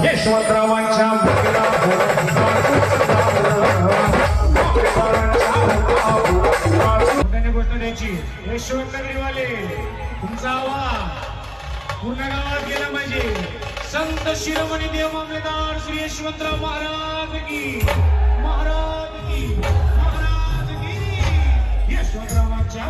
यशवंतरावांच्या गोष्ट द्यायची यशवंत नगरीवाले तुमचा आवाज पूर्ण गावात गेला पाहिजे. संत शिरोमणी देव मामलेदार श्री यशवंतराव महाराज की महाराज की महाराज की यशवंतरावांच्या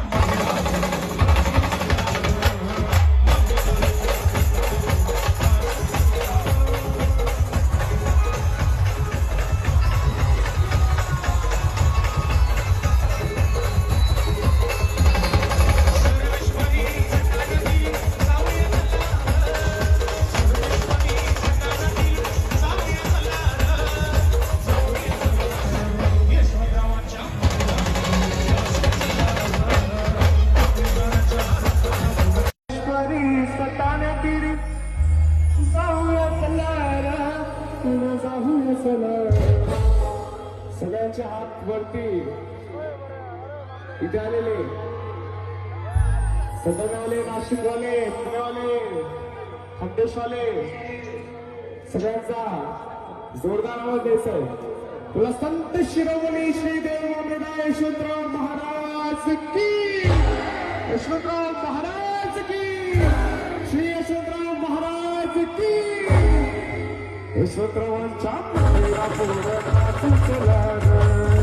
सगळ्यांच्या हात वरती. इथे आलेले सदनवाले, नाशिकवाले, पुणेवाले, खंडेशवाले सगळ्यांचा जोरदार आवाज द्यायचा आहे. तुला संत शिरोमणी श्री देव मामलेदार यशवंतराव महाराज की, यशवंतराव महाराज की, श्री यशवंतराव महाराज की, यशवंतरावांच्या मंदिरापुढे नाचू चला.